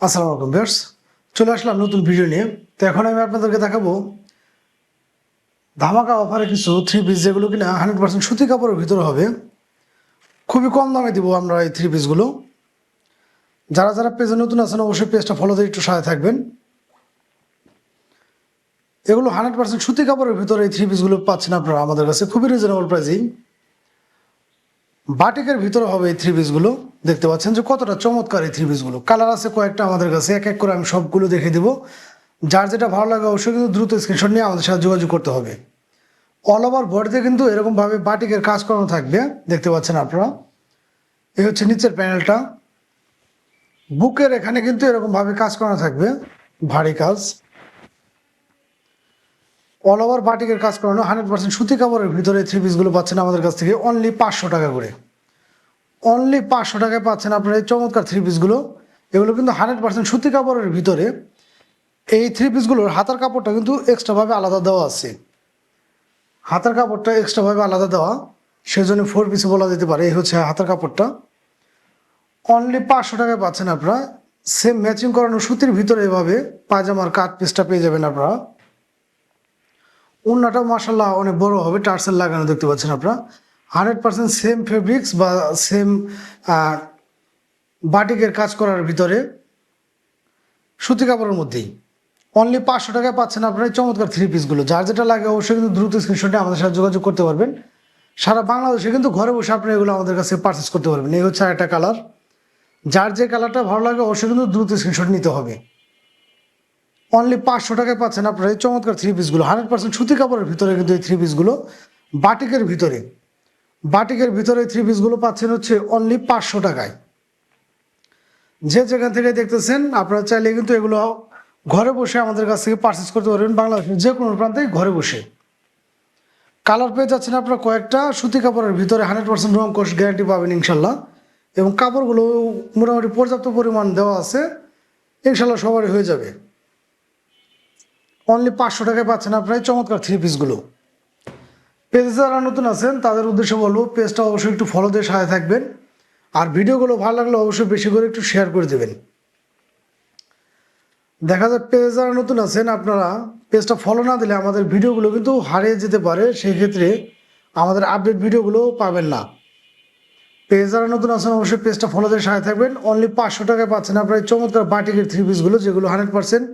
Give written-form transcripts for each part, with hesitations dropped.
আসসালামু আলাইকুম ভিউয়ার্স, চলে আসলাম নতুন ভিডিও নিয়ে। তো এখন আমি আপনাদেরকে দেখাবো ধামাকা অফারে কিছু থ্রি পিস যেগুলো কিনা 100% সুতি কাপড়ের ভিতরে হবে। খুবই কম দামে দিব আমরা এই থ্রি পিসগুলো। যারা যারা পেজে নতুন আছেন অবশ্যই পেজটা ফলো দিয়ে একটু সাথে থাকবেন। এগুলো 100% সুতি কাপড়ের ভিতরে এই থ্রি পিসগুলো পাচ্ছেন আপনারা আমাদের কাছে খুবই রিজনেবল প্রাইসিং। বাটিকের ভিতরে হবে এই থ্রি পিসগুলো। দেখতে পাচ্ছেন যে কতটা চমৎকার এই থ্রি পিসগুলো। কালার আছে কয়েকটা আমাদের কাছে, এক এক করে আমি সবগুলো দেখে দেবো। যার যেটা ভালো লাগে অবশ্যই কিন্তু দ্রুত স্ক্রিনশট নিয়ে আমাদের সাথে যোগাযোগ করতে হবে। অল ওভার বডিতে কিন্তু এরকমভাবে বাটিকের কাজ করানো থাকবে, দেখতে পাচ্ছেন আপনারা। এই হচ্ছে নিচের প্যানেলটা। বুকের এখানে কিন্তু এরকমভাবে কাজ করানো থাকবে, ভারী কাজ। অল ওভার বাটিকের কাজ করানো 100% সুতি কাপড়ের ভিতরে থ্রি পিসগুলো পাচ্ছেন আমাদের কাছ থেকে অনলি 500 টাকা করে। অনলি 500 টাকায় পাচ্ছেন আপনারা এই চমৎকার থ্রি পিসগুলো। এগুলো কিন্তু 100% সুতি কাপড়ের ভিতরে। এই থ্রি পিসগুলোর হাতার কাপড়টা কিন্তু এক্সট্রাভাবে আলাদা দেওয়া আছে। হাতার কাপড়টা এক্সট্রাভাবে আলাদা দেওয়া, সেজন্য 4 পিসে বলা যেতে পারে। এই হচ্ছে হাতার কাপড়টা। অনলি 500 টাকায় পাচ্ছেন আপনারা। সেম ম্যাচিং করানো সুতির ভিতরে এভাবে পায়জামার কাট পিসটা পেয়ে যাবেন আপনারা। ওড়নাটাও মাশাআল্লাহ অনেক বড় হবে, টার্সেল লাগানো, দেখতে পাচ্ছেন আপনারা। 100% সেম ফেব্রিক্স বা সেম বাটিকের কাজ করার ভিতরে সুতি কাপড়ের মধ্যেই অনলি 500 টাকায় পাচ্ছেন আপনারা এই চমৎকার থ্রি পিসগুলো। যার যেটা লাগে অবশ্যই কিন্তু দ্রুত স্ক্রিনশটে আমাদের সাথে যোগাযোগ করতে পারবেন। সারা বাংলাদেশে কিন্তু ঘরে বসে আপনি এগুলো আমাদের কাছে পারচেস করতে পারবেন। এই হচ্ছে একটা কালার। যার যে কালারটা ভালো লাগে অবশ্যই কিন্তু দ্রুত স্ক্রিনশট নিতে হবে। অনলি 500 টাকায় পাচ্ছেন আপনারা এই চমৎকার থ্রি পিসগুলো। 100% সুতি কাপড়ের ভিতরে কিন্তু এই থ্রি পিসগুলো বাটিকের ভিতরে। বাটিকের ভিতরে থ্রি পিসগুলো পাচ্ছেন হচ্ছে অনলি 500 টাকায়। যে যেখান থেকে দেখতেছেন আপনারা চাইলে কিন্তু এগুলো ঘরে বসে আমাদের কাছ থেকে পারচেস করতে পারবেন, বাংলাদেশের যে কোনো প্রান্তে ঘরে বসে। কালার পেয়ে যাচ্ছেন আপনারা কয়েকটা। সুতি কাপড়ের ভিতরে 100% রং কোশ গ্যারান্টি পাবেন ইনশাল্লাহ। এবং কাপড়গুলো মোটামুটি পর্যাপ্ত পরিমাণ দেওয়া আছে, ইনশাল্লাহ সবারই হয়ে যাবে। অনলি 500 টাকায় পাচ্ছেন আপনারা এই চমৎকার থ্রি পিসগুলো। পেজে যারা নতুন আছেন তাদের উদ্দেশ্যে বলবো পেজটা অবশ্যই একটু ফলো দিয়ে সাথে থাকবেন। আর ভিডিওগুলো ভালো লাগলে অবশ্যই বেশি করে একটু শেয়ার করে দেবেন। দেখা যায় পেজে যারা নতুন আছেন আপনারা পেজটা ফলো না দিলে আমাদের ভিডিওগুলো কিন্তু হারিয়ে যেতে পারে, সেই ক্ষেত্রে আমাদের আপডেট ভিডিওগুলো পাবেন না। পেজ যারা নতুন আছেন অবশ্যই পেজটা ফলো দিয়ে সাথে থাকবেন। অনলি 500 টাকায় পাচ্ছেন আপনারা এই চমৎকার বাটিকের থ্রি পিসগুলো, যেগুলো 100%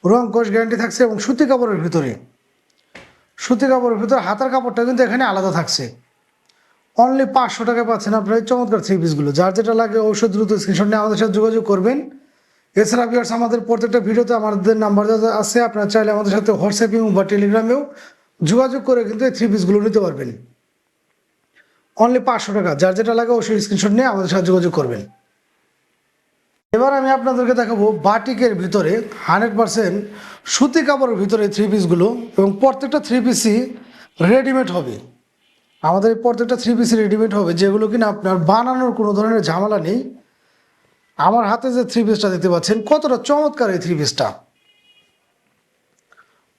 রং কোশ গ্যারান্টি থাকছে এবং সুতি কাপড়ের ভিতরে। সুতি কাপড়ের ভিতরে হাতার কাপড়টা কিন্তু এখানে আলাদা থাকছে। অনলি 500 টাকায় পাচ্ছেন আপনারা এই চমৎকার থ্রি পিসগুলো। যার যেটা লাগে অবশ্যই দ্রুত স্ক্রিনশট নিয়ে আমাদের সাথে যোগাযোগ করবেন। এছাড়া ভিউয়ার্স আমাদের প্রত্যেকটা ভিডিওতে আমাদের নাম্বার আছে, আপনারা চাইলে আমাদের সাথে হোয়াটসঅ্যাপে বা টেলিগ্রামেও যোগাযোগ করে কিন্তু এই থ্রি পিসগুলো নিতে পারবেন। অনলি 500 টাকা। যার যেটা লাগে অবশ্যই স্ক্রিনশট নিয়ে আমাদের সাথে যোগাযোগ করবেন। এবার আমি আপনাদেরকে দেখাবো বাটিকের ভিতরে 100% সুতি কাপড়ের ভিতরে থ্রি পিসগুলো। এবং প্রত্যেকটা থ্রি পিসই রেডিমেড হবে। আমাদের এই প্রত্যেকটা থ্রি পিসই রেডিমেড হবে, যেগুলো কিনা আপনার বানানোর কোনো ধরনের ঝামেলা নেই। আমার হাতে যে থ্রি পিসটা দেখতে পাচ্ছেন কতটা চমৎকার, এই থ্রি পিসটা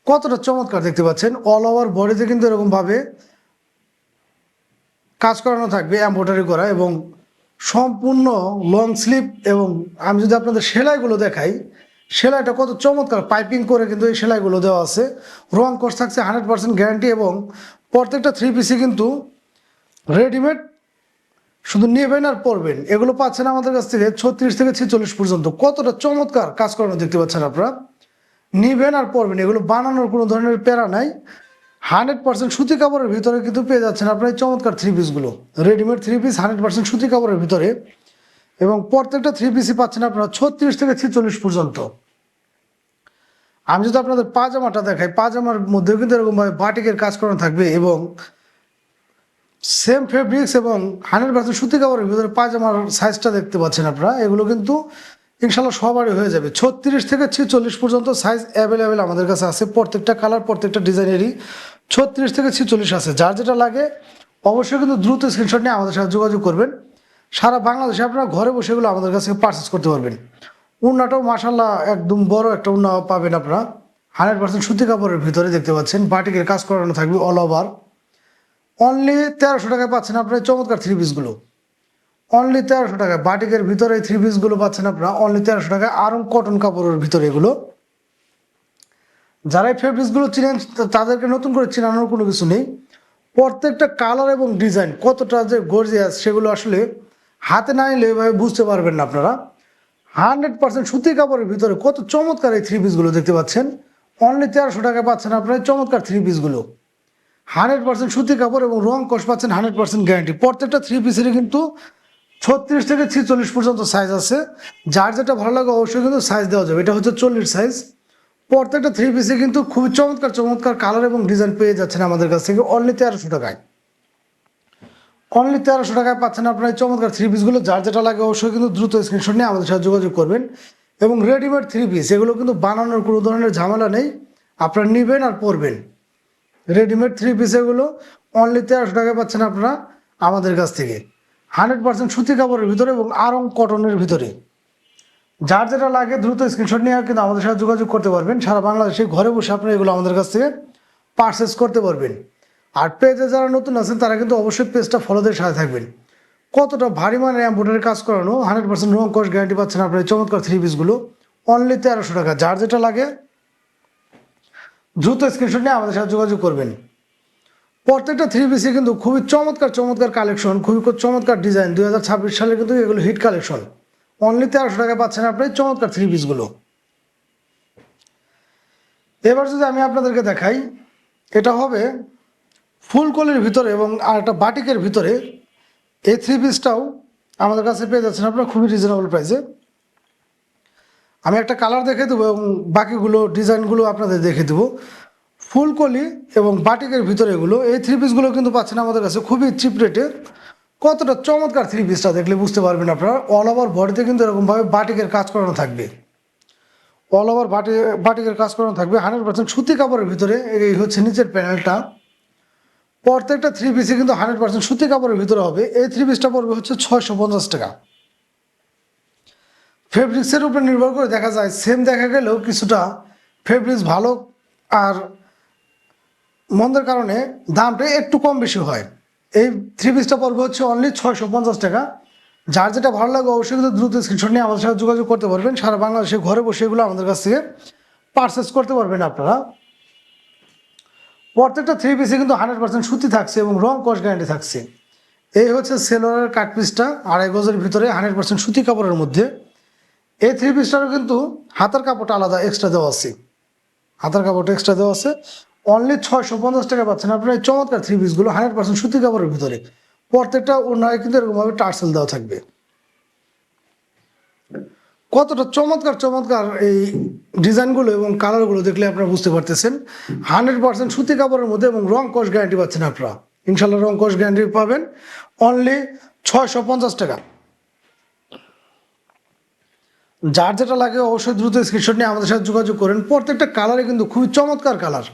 কতটা চমৎকার দেখতে পাচ্ছেন। অল ওভার বডিতে কিন্তু এরকমভাবে কাজ করানো থাকবে, এমব্রয়ডারি করা, এবং সম্পূর্ণ লং স্লিভ। এবং আমি যদি আপনাদের সেলাইগুলো দেখাই, সেলাইটা কত চমৎকার পাইপিং করে কিন্তু এই সেলাইগুলো দেওয়া আছে। রং কোর্স থাকছে 100% গ্যারান্টি। এবং প্রত্যেকটা থ্রি পিসই কিন্তু রেডিমেড, শুধু নেবেন আর পরবেন। এগুলো পাচ্ছেন আমাদের কাছ থেকে 36 থেকে 46 পর্যন্ত। কতটা চমৎকার কাজ করানো দেখতে পাচ্ছেন আপনারা। নিবেন আর পরবেন, এগুলো বানানোর কোনো ধরনের প্যারা নাই। 100% সুতি কাপড়ের ভিতরে কিন্তু পেয়ে যাচ্ছেন আপনার এই চমৎকার থ্রি পিসগুলো। রেডিমেড থ্রি পিস 100% সুতি কাপড়ের ভিতরে। এবং প্রত্যেকটা থ্রি পিসই পাচ্ছেন আপনারা 36 থেকে 46 পর্যন্ত। আমি যদি আপনাদের পাজামাটা দেখাই, পাজামার মধ্যেও কিন্তু এরকমভাবে বাটিকের কাজ করানো থাকবে এবং সেম ফেব্রিক্স এবং 100% সুতি কাপড়ের ভিতরে পাজামার সাইজটা দেখতে পাচ্ছেন আপনারা। এগুলো কিন্তু ইনশাল্লাহ সবারই হয়ে যাবে। 36 থেকে 46 পর্যন্ত সাইজ অ্যাভেলেবেল আমাদের কাছে আছে। প্রত্যেকটা কালার, প্রত্যেকটা ডিজাইনেরই 36 থেকে 46 আছে। যার যেটা লাগে অবশ্যই কিন্তু দ্রুত স্ক্রিনশট নিয়ে আমাদের সাথে যোগাযোগ করবেন। সারা বাংলাদেশে আপনারা ঘরে বসে এগুলো আমাদের কাছে পারচেস করতে পারবেন। ওড়নাটাও মাশাল্লাহ একদম বড় একটা ওড়না পাবেন আপনারা। 100% সুতি কাপড়ের ভিতরে দেখতে পাচ্ছেন, বাটিকের কাজ করানো থাকবে অল ওভার। অনলি 1300 টাকায় পাচ্ছেন আপনার চমৎকার থ্রি পিসগুলো। অনলি 1300 টাকায়। বাটিকের ভিতরে থ্রি পিসগুলো পাচ্ছেন আপনারা অনলি 1300 টাকায়, আরং কটন কাপড়ের ভিতরে এগুলো। যারা এই ফেব্রিক্সগুলো চিনেন তাদেরকে নতুন করে চেনানোর কোনো কিছু নেই। প্রত্যেকটা কালার এবং ডিজাইন কতটা যে গর্জিয়াস সেগুলো আসলে হাতে না নিলে এভাবে বুঝতে পারবেন না আপনারা। 100% সুতি কাপড়ের ভিতরে কত চমৎকার এই থ্রি পিসগুলো দেখতে পাচ্ছেন। অনলি 1300 টাকায় পাচ্ছেন আপনারা চমৎকার থ্রি পিসগুলো। 100% সুতি কাপড় এবং রং কষ পাচ্ছেন 100% গ্যারান্টি। প্রত্যেকটা থ্রি পিসেরই কিন্তু 36 থেকে 46 পর্যন্ত সাইজ আছে। যার যেটা ভালো লাগে অবশ্যই কিন্তু সাইজ দেওয়া যাবে। এটা হচ্ছে 40 সাইজ। প্রত্যেকটা থ্রি পিসে কিন্তু খুবই চমৎকার চমৎকার কালার এবং ডিজাইন পেয়ে যাচ্ছেন আমাদের কাছ থেকে অনলি 1300 টাকায়। অনলি 1300 টাকায় পাচ্ছেন আপনার এই চমৎকার থ্রি পিসগুলো। যার যেটা লাগে অবশ্যই কিন্তু দ্রুত স্ক্রিনশট নিয়ে আমাদের সাথে যোগাযোগ করবেন। এবং রেডিমেড থ্রি পিস এগুলো কিন্তু বানানোর কোনো ধরনের ঝামেলা নেই, আপনারা নেবেন আর পরবেন। রেডিমেড থ্রি পিস এগুলো অনলি 1300 টাকায় পাচ্ছেন আপনারা আমাদের কাছ থেকে। 100% সুতি কাপড়ের ভিতরে এবং আরং কটনের ভিতরে। যার যেটা লাগে দ্রুত স্ক্রিনশট নিয়ে কিন্তু আমাদের সাথে যোগাযোগ করতে পারবেন। সারা বাংলাদেশে ঘরে বসে আপনারা এগুলো আমাদের কাছ থেকে পারচেস করতে পারবেন। আর পেজে যারা নতুন আছেন তারা কিন্তু অবশ্যই পেজটা ফলো দিয়ে সাথে থাকবেন। কতটা ভারী মানের এমব্রয়ডারি কাজ করানো, 100% রং কস গ্যারান্টি পাচ্ছেন আপনার এই চমৎকার থ্রি পিসগুলো অনলি 1300 টাকা। যার যেটা লাগে দ্রুত স্ক্রিনশট নিয়ে আমাদের সাথে যোগাযোগ করবেন। প্রত্যেকটা থ্রি পিসে কিন্তু খুবই চমৎকার চমৎকার কালেকশন, খুবই চমৎকার ডিজাইন। 2026 সালে কিন্তু এগুলো হিট কালেকশন। অনলি 1300 টাকায় পাচ্ছেন আপনি চমৎকার থ্রি পিসগুলো। এবার যদি আমি আপনাদেরকে দেখাই, এটা হবে ফুলকলির ভিতরে এবং আর একটা বাটিকের ভিতরে। এই থ্রি পিসটাও আমাদের কাছে পেয়ে যাচ্ছেন আপনারা খুবই রিজনেবল প্রাইসে। আমি একটা কালার দেখে দেবো এবং বাকিগুলো ডিজাইনগুলো আপনাদের দেখে দেবো। ফুলকলি এবং বাটিকের ভিতরে এগুলো, এই থ্রি পিসগুলো কিন্তু পাচ্ছেন আমাদের কাছে খুবই চিপ রেটে। কতটা চমৎকার থ্রি পিসটা দেখলে বুঝতে পারবেন আপনারা। অল ওভার বডিতে কিন্তু এরকমভাবে বাটিকের কাজ করানো থাকবে। অল ওভার বাটিকের কাজ করানো থাকবে 100% সুতি কাপড়ের ভিতরে। এই হচ্ছে নিচের প্যানেলটা। প্রত্যেকটা থ্রি পিসে কিন্তু 100% সুতি কাপড়ের ভিতরে হবে। এই থ্রি পিসটা পড়বে হচ্ছে 650 টাকা। ফেব্রিক্সের উপরে নির্ভর করে দেখা যায় সেম দেখা গেলেও কিছুটা ফেব্রিক্স ভালো আর মন্দের কারণে দামটা একটু কম বেশি হয়। এই থ্রি পিসটা পড়বে হচ্ছে অনলি 650 টাকা। যার যেটা ভালো লাগে অবশ্যই কিন্তু দ্রুত স্ক্রিনশট নিয়ে আমাদের সাথে যোগাযোগ করতে পারবেন। সারা বাংলাদেশে ঘরে বসে এগুলো আমাদের কাছ থেকে পারচেস করতে পারবেন আপনারা। প্রত্যেকটা থ্রি পিসে কিন্তু 100% সুতি থাকছে এবং রং কস গ্যারান্টি থাকছে। এই হচ্ছে সেলোয়ারের কাট পিসটা 2.5 গজের ভিতরে 100% সুতি কাপড়ের মধ্যে। এই থ্রি পিসটারও কিন্তু হাতার কাপড়টা আলাদা এক্সট্রা দেওয়া আছে। হাতার কাপড়টা এক্সট্রা দেওয়া আছে। অনলি 650 টাকা পাচ্ছেন আপনার এই চমৎকার থ্রি পিসগুলো 100% সুতি কাপড়ের ভিতরে। প্রত্যেকটা ওনায় কিন্তু এরকমভাবে টার্সেল দেওয়া থাকবে। কতটা চমৎকার চমৎকার এই ডিজাইনগুলো এবং কালারগুলো দেখলে আপনারা বুঝতে পারতেছেন। 100% সুতি কাপড়ের মধ্যে এবং রং কস গ্যারান্টি পাচ্ছেন আপনারা। ইনশাল্লাহ রং কস গ্যারান্টি পাবেন অনলি 650 টাকা। যার যেটা লাগে অবশ্যই দ্রুত স্ক্রিনশট নিয়ে আমাদের সাথে যোগাযোগ করেন। প্রত্যেকটা কালারে কিন্তু খুবই চমৎকার কালার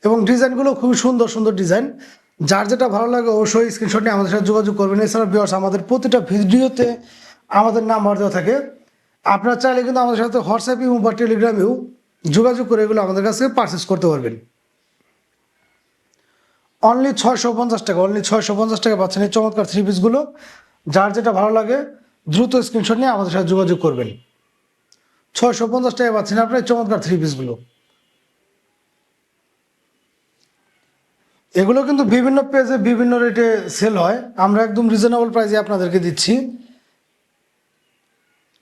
এবং ডিজাইনগুলো খুবই সুন্দর সুন্দর ডিজাইন। যার যেটা ভালো লাগে অবশ্যই স্ক্রিনশট নিয়ে আমাদের সাথে যোগাযোগ করবেন। এছাড়া ভিউয়ার্স আমাদের প্রতিটা ভিডিওতে আমাদের নাম্বার দেওয়া থাকে। আপনারা চাইলে কিন্তু আমাদের সাথে হোয়াটসঅ্যাপ এবং বা টেলিগ্রামেও যোগাযোগ করে এগুলো আমাদের কাছ থেকে পারচেস করতে পারবেন। অনলি 650 টাকা। অনলি 650 টাকা পাচ্ছেন এই চমৎকার থ্রি পিসগুলো। যার যেটা ভালো লাগে দ্রুত স্ক্রিনশট নিয়ে আমাদের সাথে যোগাযোগ করবেন। 650 টাকা পাচ্ছেন আপনার চমৎকার থ্রি পিসগুলো। এগুলো কিন্তু বিভিন্ন পেজে বিভিন্ন রেটে সেল হয়। আমরা একদম রিজনেবল প্রাইসে আপনাদেরকে দিচ্ছি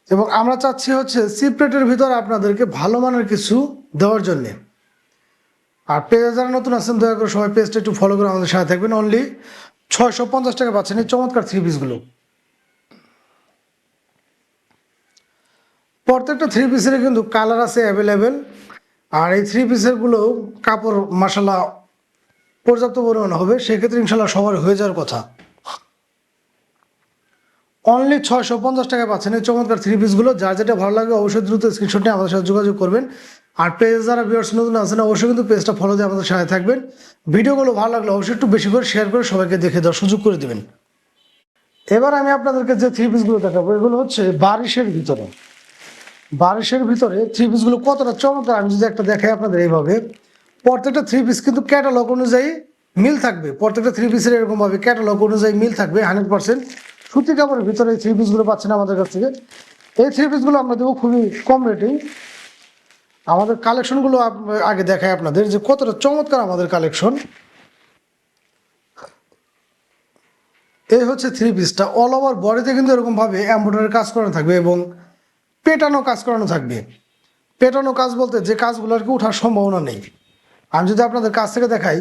এবং আমরা চাচ্ছি হচ্ছে চিপ রেটের ভিতরে আপনাদেরকে ভালো মানের কিছু দেওয়ার জন্যে। আর পেজে যারা নতুন আছেন দয়া করে সবাই পেজটা একটু ফলো করে আমাদের সাথে থাকবেন। অনলি 650 টাকা পাচ্ছেন এই চমৎকার থ্রি পিসগুলো। প্রত্যেকটা থ্রি পিসের কিন্তু কালার আছে অ্যাভেলেবেল। আর এই থ্রি পিসেরগুলো কাপড় মাসাল্লাহ পর্যাপ্ত পরিমাণ হবে, সেক্ষেত্রে ইনশাল্লাহ সবার হয়ে যাওয়ার কথা। অনলি 650 টাকা পাচ্ছেন এই চমৎকার থ্রি পিসগুলো। যার যেটা ভালো লাগে অবশ্যই দ্রুত স্ক্রিনশট নিয়ে আমাদের সাথে যোগাযোগ করবেন। আর পেজ যারা ভিউয়ার্স নতুন আছেন অবশ্যই কিন্তু পেজটা ফলো দিয়ে আমাদের সাথে থাকবেন। ভিডিওগুলো ভালো লাগলে অবশ্যই একটু বেশি করে শেয়ার করে সবাইকে দেখে দেওয়ার সুযোগ করে দেবেন। এবার আমি আপনাদেরকে যে থ্রি পিসগুলো দেখাবো এগুলো হচ্ছে বারিশের ভিতরে। বারিশের ভিতরে থ্রি পিসগুলো কতটা চমৎকার আমি যদি একটা দেখাই আপনাদের এইভাবে। প্রত্যেকটা থ্রি পিস কিন্তু ক্যাটালগ অনুযায়ী মিল থাকবে। প্রত্যেকটা থ্রি পিসের এরকমভাবে ক্যাটালগ অনুযায়ী মিল থাকবে 100%। সুতি কাপড়ের ভিতরে এই থ্রি পিসগুলো পাচ্ছেন আমাদের কাছ থেকে। এই থ্রি পিসগুলো আমরা দেবো খুবই কম রেটেই। আমাদের কালেকশনগুলো আগে দেখাই আপনাদের যে কতটা চমৎকার আমাদের কালেকশন। এই হচ্ছে থ্রি পিসটা, অল ওভার বডিতে কিন্তু এরকমভাবে এমব্রয়ডারি কাজ করানো থাকবে এবং পেটানো কাজ করানো থাকবে। পেটানো কাজ বলতে যে কাজগুলো আর কি ওঠার সম্ভাবনা নেই। আমি যদি আপনাদের কাছ থেকে দেখাই,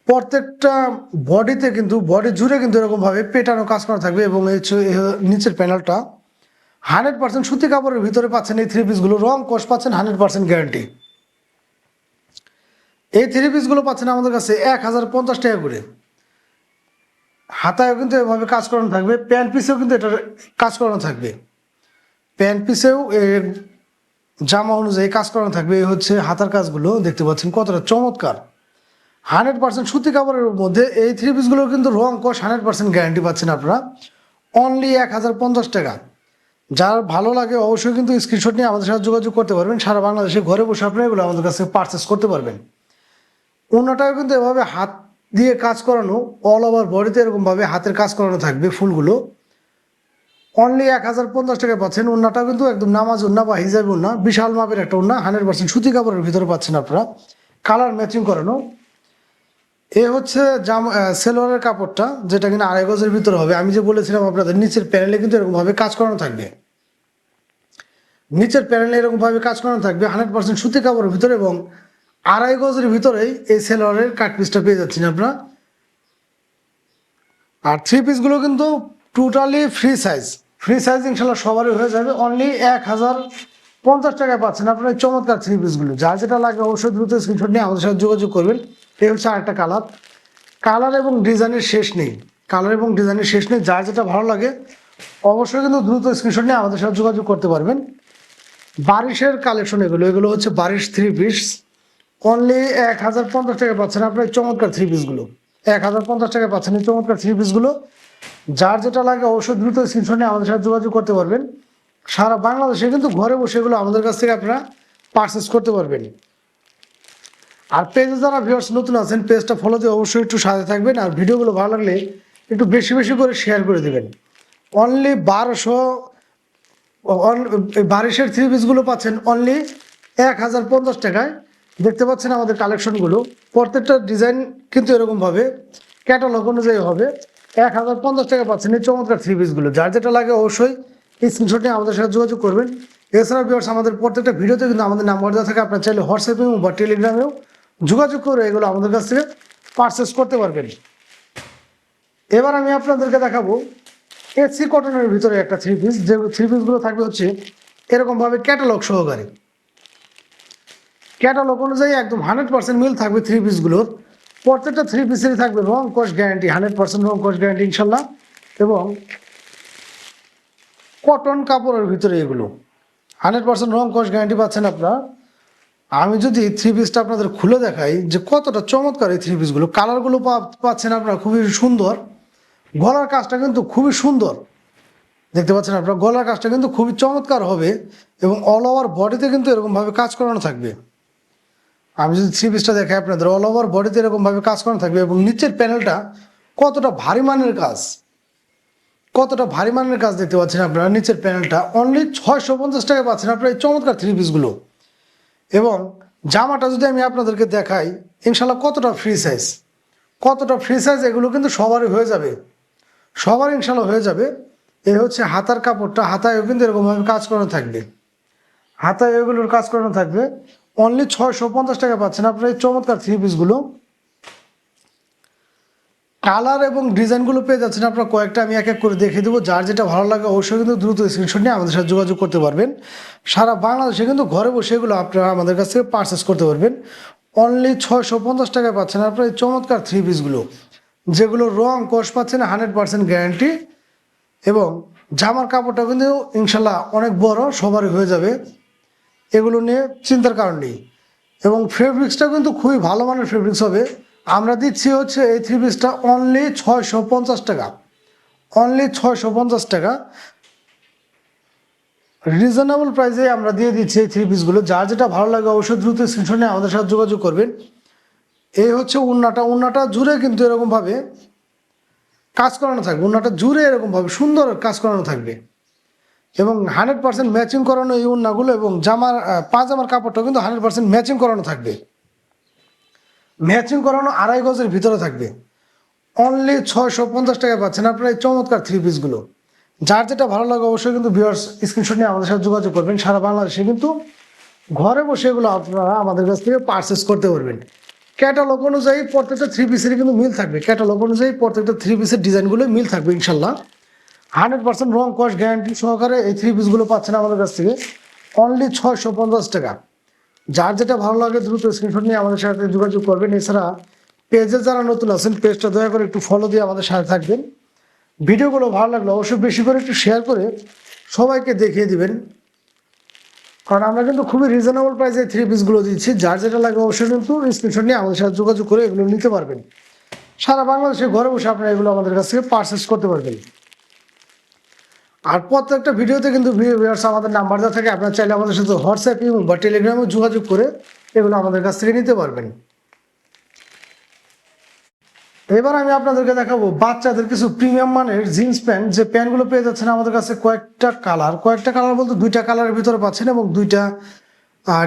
প্রত্যেকটা বডিতে কিন্তু বডি জুড়ে কিন্তু এরকমভাবে পেটানো কাজ করা থাকবে এবং এই নিচের প্যানেলটা 100% সুতি কাপড়ের ভিতরে পাচ্ছেন। এই থ্রি পিসগুলো রং কোষ পাচ্ছেন 100% গ্যারান্টি। এই থ্রি পিসগুলো পাচ্ছেন আমাদের কাছে 1050 টাকা করে। হাতায়ও কিন্তু এভাবে কাজ করানো থাকবে, প্যান্ট পিসেও কিন্তু এটার কাজ করানো থাকবে। প্যান্ট পিসেও জামা অনুযায়ী কাজ করানো থাকবে। এই হচ্ছে হাতার কাজগুলো, দেখতে পাচ্ছেন কতটা চমৎকার। 100% সুতি কাপড়ের মধ্যে এই থ্রি পিসগুলো কিন্তু রং কোষ 100% গ্যারান্টি পাচ্ছেন আপনারা অনলি 1050 টাকা। যার ভালো লাগে অবশ্যই কিন্তু স্ক্রিনশট নিয়ে আমাদের সাথে যোগাযোগ করতে পারবেন। সারা বাংলাদেশে ঘরে বসে আপনারা এগুলো আমাদের কাছে পারচেস করতে পারবেন। অন্যটাও কিন্তু এভাবে হাত দিয়ে কাজ করানো, অল ওভার বডিতে এরকমভাবে হাতের কাজ করানো থাকবে ফুলগুলো। অনলি 1050 টাকা পাচ্ছেন। ওন্নাটাও কিন্তু একদম নামাজ ওন্না বা হিজাব ওন্না, বিশাল মাপের একটা ওন্না, 100% সুতি কাপড়ের ভিতরে পাচ্ছেন আপনারা, কালার ম্যাচিং করানো। এ হচ্ছে সেলোয়ারের কাপড়টা, যেটা কিনা 2.5 গজের ভিতরে হবে। আমি যে বলেছিলাম আপনাদের নিচের প্যানেলে কিন্তু এরকমভাবে কাজ করানো থাকবে। নিচের প্যানেলে এরকমভাবে কাজ করানো থাকবে 100% সুতি কাপড়ের ভিতরে এবং 2.5 গজের ভিতরেই এই সেলোয়ারের কাট পিসটা পেয়ে যাচ্ছেন আপনারা। আর থ্রি পিসগুলো কিন্তু totally free size. Free size ইনশাল্লাহ সবারই হয়ে যাবে। অনলি 1050 টাকায় পাচ্ছেন আপনার এই চমৎকার থ্রি পিসগুলো। যার যেটা লাগে অবশ্যই দ্রুত স্ক্রিনশট নিয়ে আমাদের সাথে যোগাযোগ করবেন। এই হচ্ছে আরেকটা কালার। কালার এবং ডিজাইনের শেষ নেই, কালার এবং ডিজাইনের শেষ নেই। যার যেটা ভালো লাগে অবশ্যই কিন্তু দ্রুত স্ক্রিনশট নিয়ে আমাদের সাথে যোগাযোগ করতে পারবেন। বারিশের কালেকশন এগুলো হচ্ছে বারিশ থ্রি পিস। অনলি 1050 টাকা পাচ্ছেন আপনার চমৎকার থ্রি পিসগুলো। 1050 টাকা পাচ্ছেন এই চমৎকার থ্রি পিসগুলো। যার যেটা লাগে অবশ্যই দ্রুত স্ক্রিনশট নিয়ে আমাদের সাথে যোগাযোগ করতে পারবেন। সারা বাংলাদেশে কিন্তু ঘরে বসে এগুলো আমাদের কাছ থেকে আপনারা পারচেস করতে পারবেন। আর পেজে যারা ভিউয়ার্স নতুন আছেন, পেজটা ফলো দিয়ে অবশ্যই একটু সাথে থাকবেন। আর ভিডিওগুলো ভালো লাগলে একটু বেশি বেশি করে শেয়ার করে দেবেন। অনলি 1200 বারিশের থ্রি পিসগুলো পাচ্ছেন অনলি 1050 টাকায়। দেখতে পাচ্ছেন আমাদের কালেকশনগুলো, প্রত্যেকটা ডিজাইন কিন্তু এরকমভাবে ক্যাটালগ অনুযায়ী হবে। 1050 টাকা পাচ্ছেন এই চমৎকার থ্রি পিসগুলো। যার যেটা লাগে অবশ্যই এই স্ক্রিনশট নিয়ে আমাদের সাথে যোগাযোগ করবেন। এছাড়া ভিউয়ার্স আমাদের প্রত্যেকটা ভিডিওতে কিন্তু আমাদের নাম্বার দেওয়া থাকে, আপনার চাইলে হোয়াটসঅ্যাপে বা টেলিগ্রামেও যোগাযোগ করে এগুলো আমাদের কাছ থেকে পারচেস করতে পারবেন। এবার আমি আপনাদেরকে দেখাবো এসি কটনের ভিতরে একটা থ্রি পিস, যে থ্রি পিসগুলো থাকবে হচ্ছে এরকমভাবে ক্যাটালগ সহকারে। ক্যাটালগ অনুযায়ী একদম 100% মিল থাকবে থ্রি পিসগুলোর। প্রত্যেকটা থ্রি পিসেরই থাকবে রং কোষ গ্যারান্টি, 100% রং কোষ গ্যারান্টি ইনশাল্লাহ। এবং কটন কাপড়ের ভিতরে এগুলো 100% রং কোষ গ্যারান্টি পাচ্ছেন আপনারা। আমি যদি থ্রি পিসটা আপনাদের খুলে দেখাই যে কতটা চমৎকার এই থ্রি পিসগুলো, কালারগুলো পাচ্ছেন আপনারা খুবই সুন্দর। গলার কাজটা কিন্তু খুবই সুন্দর, দেখতে পাচ্ছেন আপনারা গলার কাজটা কিন্তু খুবই চমৎকার হবে এবং অল ওভার বডিতে কিন্তু এরকমভাবে কাজ করানো থাকবে। আমি যদি থ্রি পিসটা দেখাই আপনাদের, অল ওভার বডিতে এরকমভাবে কাজ করানো থাকবে এবং নিচের প্যানেলটা কতটা ভারী মানের কাজ, কতটা ভারী মানের কাজ দেখতে পাচ্ছেন আপনারা। নিচের প্যানেলটা অনলি 650 টাকা পাচ্ছেন আপনারা এই চমৎকার থ্রি পিসগুলো। এবং জামাটা যদি আমি আপনাদেরকে দেখাই ইনশাল্লাহ কতটা ফ্রি সাইজ, কতটা ফ্রি সাইজ, এগুলো কিন্তু সবারই হয়ে যাবে, সবার ইনশাল্লাহ হয়ে যাবে। এই হচ্ছে হাতার কাপড়টা, হাতায়ও কিন্তু এরকমভাবে কাজ করানো থাকবে, হাতায় এগুলোর কাজ করানো থাকবে। অনলি 650 টাকা পাচ্ছেন আপনারা এই চমৎকার থ্রি পিসগুলো। কালার এবং ডিজাইনগুলো পেয়ে যাচ্ছেন আপনারা কয়েকটা, আমি এক এক করে দেখিয়ে দেবো। যার যেটা ভালো লাগে অবশ্যই কিন্তু দ্রুত স্ক্রিনশট নিয়ে আমাদের সাথে যোগাযোগ করতে পারবেন। সারা বাংলাদেশে কিন্তু ঘরে বসে এগুলো আপনারা আমাদের কাছ থেকে পারচেস করতে পারবেন। অনলি 650 টাকায় পাচ্ছেন আপনারা এই চমৎকার থ্রি পিসগুলো, যেগুলো রং কোষ পাচ্ছেন 100% গ্যারান্টি। এবং জামার কাপড়টা কিন্তু ইনশাল্লাহ অনেক বড়, সবারই হয়ে যাবে, এগুলো নিয়ে চিন্তার কারণ নেই। এবং ফেব্রিক্সটা কিন্তু খুবই ভালো মানের ফেব্রিক্স হবে। আমরা দিচ্ছি হচ্ছে এই থ্রি পিসটা অনলি 650 টাকা, অনলি 650 টাকা রিজনেবল প্রাইসে আমরা দিয়ে দিচ্ছি এই থ্রি পিসগুলো। যার যেটা ভালো লাগে অবশ্যই দ্রুত স্ক্রিনশট নিয়ে আমাদের সাথে যোগাযোগ করবেন। এই হচ্ছে উন্নাটা, উন্নাটা জুড়ে কিন্তু এরকমভাবে কাজ করানো থাকবে, ওড়নাটা জুড়ে এরকমভাবে সুন্দর কাজ করানো থাকবে এবং 100% ম্যাচিং করানো এই ওড়নাগুলো এবং পাজামার কাপড়টাও কিন্তু 100% ম্যাচিং করানো থাকবে। ম্যাচিং করানো 2.5 গজের ভিতরে থাকবে। অনলি 650 টাকায় পাচ্ছেন আপনারা এই চমৎকার 3 পিসগুলো। যার যেটা ভালো লাগে অবশ্যই কিন্তু ভিউয়ার্স স্ক্রিনশট নিয়ে আমাদের সাথে যোগাযোগ করবেন। সারা বাংলাদেশে কিন্তু ঘরে বসে এগুলো আপনারা আমাদের কাছ থেকে পারচেস করতে পারবেন। ক্যাটালগ অনুযায়ী প্রত্যেকটা 3 পিসেরই কিন্তু মিল থাকবে। ক্যাটালগ অনুযায়ী প্রত্যেকটা 3 পিসের ডিজাইনগুলো মিল থাকবে ইনশাল্লাহ। 100% রং কস গ্যারান্টি সহকারে এই 3 পিসগুলো পাচ্ছেন আমাদের কাছ থেকে অনলি 650 টাকা। যার যেটা ভালো লাগে দ্রুত স্ক্রিনশট নিয়ে আমাদের সাথে যোগাযোগ করবেন। এছাড়া পেজে যারা নতুন আছেন পেজটা দয়া করে একটু ফলো দিয়ে আমাদের সাথে থাকবেন। ভিডিওগুলো ভালো লাগলে অবশ্যই বেশি করে একটু শেয়ার করে সবাইকে দেখিয়ে দিবেন, কারণ আমরা কিন্তু খুবই রিজনেবল প্রাইসে 3 পিসগুলো দিচ্ছি। যার যেটা লাগে অবশ্যই কিন্তু স্ক্রিনশট নিয়ে আমাদের সাথে যোগাযোগ করে এগুলো নিতে পারবেন। সারা বাংলাদেশে ঘরে বসে আপনারা এগুলো আমাদের কাছ থেকে পারচেস করতে পারবেন। আর প্রত্যেকটা ভিডিওতে কিন্তু ভিউয়ার্স আমাদের নাম্বার দেওয়া থাকে, আপনারা চাইলে আমাদের সাথে হোয়াটসঅ্যাপ এবং বা টেলিগ্রামে যোগাযোগ করে এগুলো আমাদের কাছ থেকে নিতে পারবেন। এবার আমি আপনাদেরকে দেখাবো বাচ্চাদের কিছু প্রিমিয়াম মানের জিন্স প্যান্ট। যে প্যান্টগুলো পেয়ে যাচ্ছেন আমাদের কাছে কয়েকটা কালার বলতে 2টা কালারের ভিতরে পাচ্ছেন এবং 2টা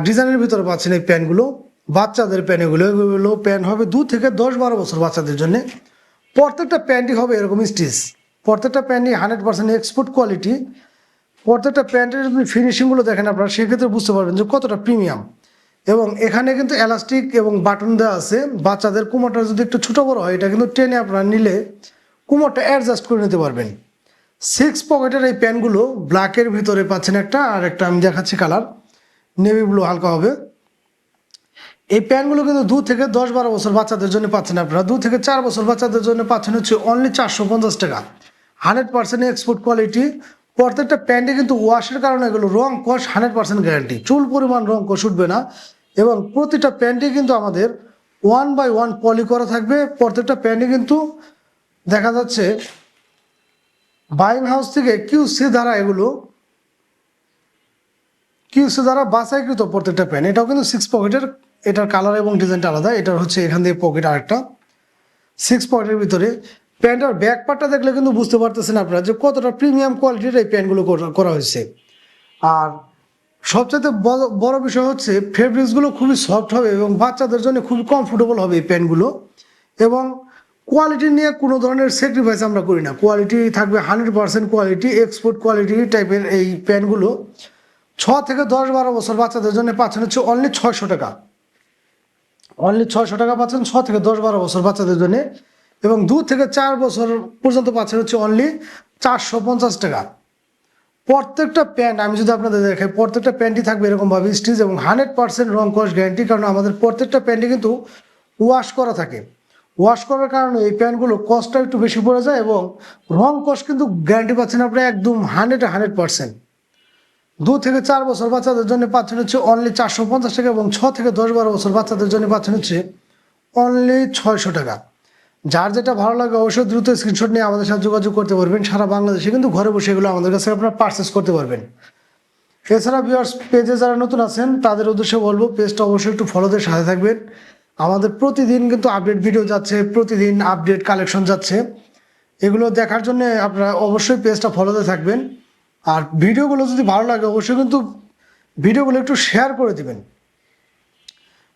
ডিজাইনের ভিতরে পাচ্ছেন এই প্যান্টগুলো। বাচ্চাদের প্যান্ট এগুলো প্যান্ট হবে 2 থেকে 10-12 বছর বাচ্চাদের জন্য। প্রত্যেকটা প্যান্টই হবে এরকম স্টিচ, প্রত্যেকটা প্যান্টই 100% এক্সপোর্ট কোয়ালিটি। প্রত্যেকটা প্যান্টের যদি ফিনিশিংগুলো দেখেন আপনারা সেক্ষেত্রে বুঝতে পারবেন যে কতটা প্রিমিয়াম। এবং এখানে কিন্তু এলাস্টিক এবং বাটন দেওয়া আছে। বাচ্চাদের কোমরটা যদি একটু ছোটো বড়ো হয় এটা কিন্তু টেনে আপনারা নিলে কোমরটা অ্যাডজাস্ট করে নিতে পারবেন। 6 পকেটের এই প্যান্টগুলো ব্ল্যাকের ভিতরে পাচ্ছেন একটা, আর একটা আমি দেখাচ্ছি কালার নেভি ব্লু হালকা হবে। এই প্যান্টগুলো কিন্তু 2 থেকে 10-12 বছর বাচ্চাদের জন্য পাচ্ছেন আপনারা। 2 থেকে 4 বছর বাচ্চাদের জন্য পাচ্ছেন হচ্ছে অনলি 450 টাকা। 100% এক্সপোর্ট কোয়ালিটি। প্রত্যেকটা প্যান্টে কিন্তু ওয়াশের কারণে এগুলো রং কস 100% গ্যারান্টি, চুল পরিমাণ রং কস উঠবে না। এবং প্রতিটা প্যান্টে কিন্তু আমাদের 1/1 পলি করা থাকবে। প্রত্যেকটা প্যান্টে কিন্তু দেখা যাচ্ছে বাইং হাউস থেকে কিউসি দ্বারা বাছাইকৃত প্রত্যেকটা প্যান্ট। এটাও কিন্তু 6 পকেটের, এটার কালার এবং ডিজাইনটা আলাদা। এটার হচ্ছে এখান থেকে পকেট আরেকটা 6 পকেটের ভিতরে। প্যান্টের ব্যাক পার্টটা দেখলে কিন্তু বুঝতে পারতেছেন আপনারা যে কতটা প্রিমিয়াম কোয়ালিটির এই প্যান্টগুলো করা হয়েছে। আর সবচেয়ে বড় বিষয় হচ্ছে ফেব্রিক্সগুলো খুবই সফট হবে এবং বাচ্চাদের জন্য খুবই কমফোর্টেবল হবে এই প্যান্টগুলো। এবং কোয়ালিটি নিয়ে কোনো ধরনের স্যাক্রিফাইস আমরা করি না, কোয়ালিটি থাকবে 100% কোয়ালিটি, এক্সপোর্ট কোয়ালিটি টাইপের এই প্যান্টগুলো। 6 থেকে 10-12 বছর বাচ্চাদের জন্য পাচ্ছেন হচ্ছে অনলি 600 টাকা। অনলি 600 টাকা পাচ্ছেন 6 থেকে 10-12 বছর বাচ্চাদের জন্য। এবং 2 থেকে 4 বছর পর্যন্ত পাচ্ছেন হচ্ছে অনলি 450 টাকা। প্রত্যেকটা প্যান্ট আমি যদি আপনাদের দেখাই প্রত্যেকটা প্যান্টই থাকবে এরকমভাবে স্টিচ এবং 100% রং কস গ্যারান্টি, কারণ আমাদের প্রত্যেকটা প্যান্টই কিন্তু ওয়াশ করা থাকে। ওয়াশ করার কারণে এই প্যান্টগুলো কস্টটা একটু বেশি পড়ে যায় এবং রং কস কিন্তু গ্যারান্টি পাচ্ছেন আপনি একদম 100%। 2 থেকে 4 বছর বাচ্চাদের জন্য পাচ্ছেন হচ্ছে অনলি 450 টাকা এবং 6 থেকে 10-12 বছর বাচ্চাদের জন্য পাচ্ছেন হচ্ছে অনলি 600 টাকা। যার যেটা ভালো লাগে অবশ্যই দ্রুত স্ক্রিনশট নিয়ে আমাদের সাথে যোগাযোগ করতে পারবেন। সারা বাংলাদেশে কিন্তু ঘরে বসে এগুলো আমাদের কাছে আপনারা পারচেস করতে পারবেন। এছাড়া ভিউয়ার্স পেজে যারা নতুন আছেন তাদের উদ্দেশ্যে বলবো পেজটা অবশ্যই একটু ফলোদের সাথে থাকবেন। আমাদের প্রতিদিন কিন্তু আপডেট ভিডিও যাচ্ছে, প্রতিদিন আপডেট কালেকশন যাচ্ছে। এগুলো দেখার জন্য আপনারা অবশ্যই পেজটা ফলোতে থাকবেন। আর ভিডিওগুলো যদি ভালো লাগে অবশ্যই কিন্তু ভিডিওগুলো একটু শেয়ার করে দিবেন,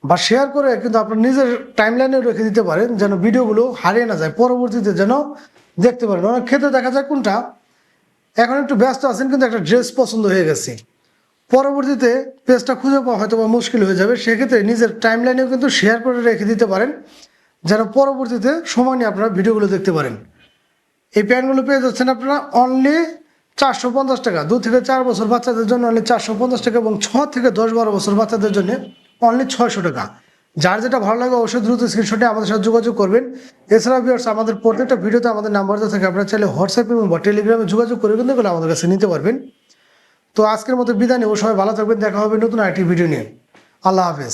বা শেয়ার করে কিন্তু আপনার নিজের টাইমলাইনেও রেখে দিতে পারেন যেন ভিডিওগুলো হারিয়ে না যায়, পরবর্তীতে যেন দেখতে পারেন। অনেক ক্ষেত্রে দেখা যায় কোনটা এখন একটু ব্যস্ত আছেন কিন্তু একটা ড্রেস পছন্দ হয়ে গেছে, পরবর্তীতে পেজটা খুঁজে পাওয়া হয়তো বা মুশকিল হয়ে যাবে। সেক্ষেত্রে নিজের টাইমলাইনেও কিন্তু শেয়ার করে রেখে দিতে পারেন যেন পরবর্তীতে সময় নিয়ে আপনারা ভিডিওগুলো দেখতে পারেন। এই প্যান্টগুলো পেয়ে যাচ্ছেন আপনারা অনলি 450 টাকা। 2 থেকে 4 বছর বাচ্চাদের জন্য অনলি 450 টাকা এবং 6 থেকে 10-12 বছর বাচ্চাদের জন্য অনলি 600 টাকা। যার যেটা ভালো লাগে অবশ্যই দ্রুত স্ক্রিনশটে আমাদের সাথে যোগাযোগ করবেন। এছাড়া ভিউয়ার্স আমাদের প্রত্যেকটা ভিডিওতে আমাদের নাম্বার দেওয়া থাকে, আপনারা চাইলে হোয়াটসঅ্যাপ এবং টেলিগ্রামে যোগাযোগ করে কিন্তু এগুলো আমাদের কাছে নিতে পারবেন। তো আজকের মতো বিদায় নেব, সবাই ভালো থাকবেন, দেখা হবে নতুন আরেকটি ভিডিও নিয়ে। আল্লাহ হাফেজ।